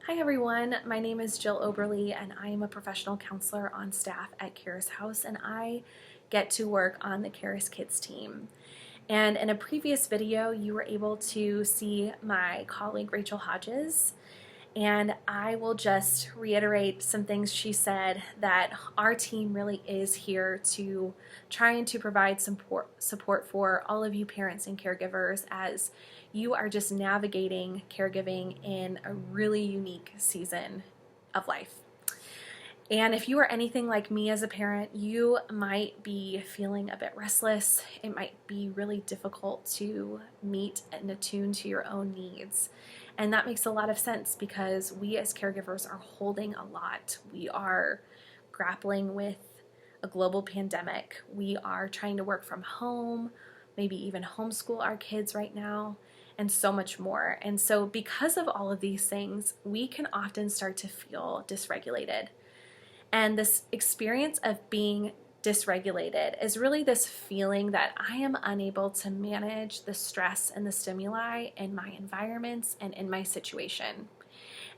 Hi everyone, my name is Jill Oberle and I am a professional counselor on staff at Caris House, and I get to work on the Caris Kids team. And in a previous video you were able to see my colleague Rachel Hodges, and I will just reiterate some things she said, that our team really is here to trying to provide support for all of you parents and caregivers as you are just navigating caregiving in a really unique season of life. And if you are anything like me as a parent, you might be feeling a bit restless. It might be really difficult to meet and attune to your own needs. And that makes a lot of sense because we as caregivers are holding a lot. We are grappling with a global pandemic. We are trying to work from home, maybe even homeschool our kids right now, and so much more. And so because of all of these things, we can often start to feel dysregulated. And this experience of being dysregulated is really this feeling that I am unable to manage the stress and the stimuli in my environments and in my situation.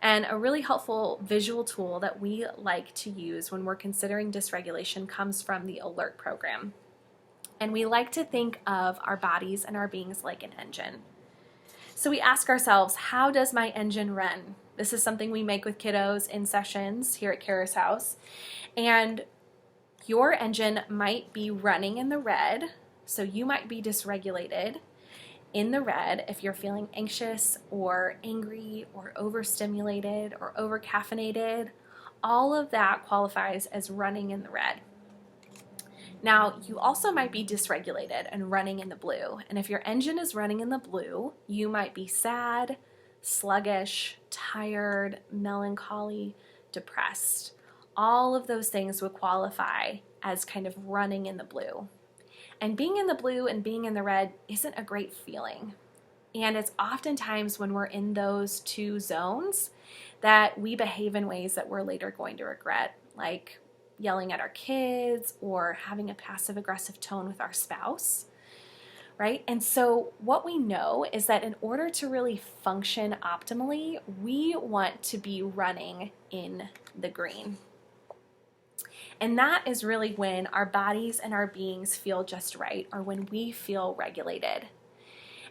And a really helpful visual tool that we like to use when we're considering dysregulation comes from the ALERT program. And we like to think of our bodies and our beings like an engine. So we ask ourselves, how does my engine run? This is something we make with kiddos in sessions here at Caris House. And your engine might be running in the red, so you might be dysregulated in the red if you're feeling anxious or angry or overstimulated or overcaffeinated. All of that qualifies as running in the red. Now, you also might be dysregulated and running in the blue. And if your engine is running in the blue, you might be sad, sluggish, tired, melancholy, depressed. All of those things would qualify as kind of running in the blue. And being in the blue and being in the red isn't a great feeling. And it's oftentimes when we're in those two zones that we behave in ways that we're later going to regret, like yelling at our kids or having a passive-aggressive tone with our spouse, right? And so what we know is that in order to really function optimally, we want to be running in the green. And that is really when our bodies and our beings feel just right, or when we feel regulated.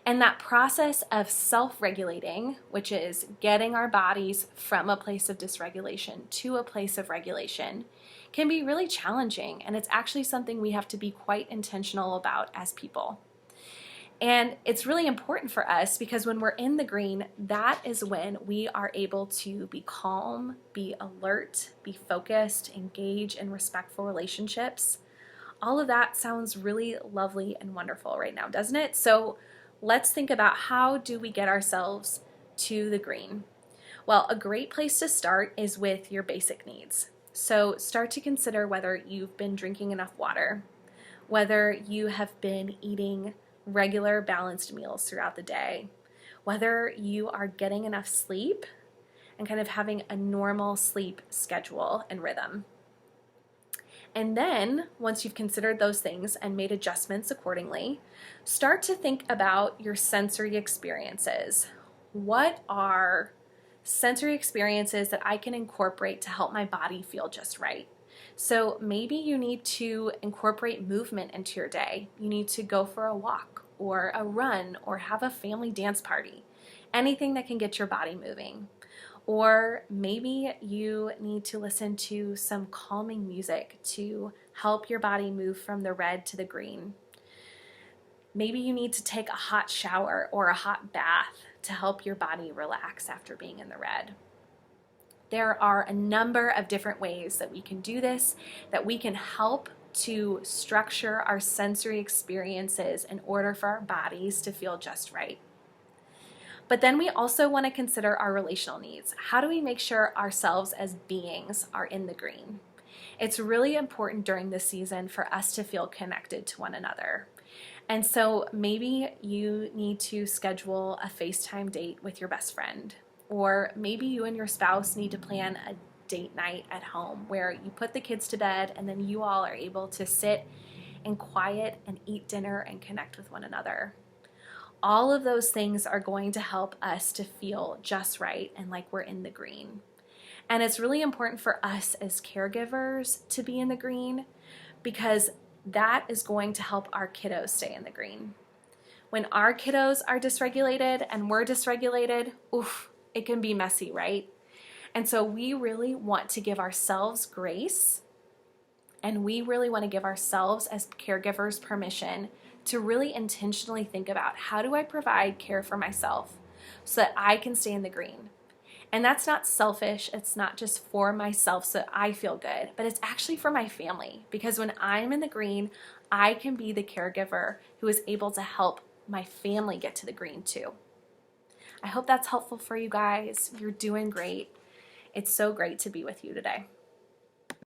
And that process of self-regulating, which is getting our bodies from a place of dysregulation to a place of regulation, can be really challenging. And it's actually something we have to be quite intentional about as people. And it's really important for us because when we're in the green, that is when we are able to be calm, be alert, be focused, engage in respectful relationships. All of that sounds really lovely and wonderful right now, doesn't it? So let's think about, how do we get ourselves to the green? Well, a great place to start is with your basic needs. So start to consider whether you've been drinking enough water, whether you have been eating regular balanced meals throughout the day, whether you are getting enough sleep and kind of having a normal sleep schedule and rhythm. And then, once you've considered those things and made adjustments accordingly, start to think about your sensory experiences. What are sensory experiences that I can incorporate to help my body feel just right? So maybe you need to incorporate movement into your day. You need to go for a walk or a run or have a family dance party. Anything that can get your body moving. Or maybe you need to listen to some calming music to help your body move from the red to the green. Maybe you need to take a hot shower or a hot bath to help your body relax after being in the red. There are a number of different ways that we can do this, that we can help to structure our sensory experiences in order for our bodies to feel just right. But then we also want to consider our relational needs. How do we make sure ourselves as beings are in the green? It's really important during this season for us to feel connected to one another. And so maybe you need to schedule a FaceTime date with your best friend. Or maybe you and your spouse need to plan a date night at home where you put the kids to bed and then you all are able to sit in quiet and eat dinner and connect with one another. All of those things are going to help us to feel just right and like we're in the green. And it's really important for us as caregivers to be in the green because that is going to help our kiddos stay in the green. When our kiddos are dysregulated and we're dysregulated, oof, it can be messy, right? And so we really want to give ourselves grace, and we really want to give ourselves as caregivers permission to really intentionally think about, how do I provide care for myself so that I can stay in the green? And that's not selfish. It's not just for myself so that I feel good, but it's actually for my family, because when I'm in the green, I can be the caregiver who is able to help my family get to the green too. I hope that's helpful for you guys. You're doing great. It's so great to be with you today.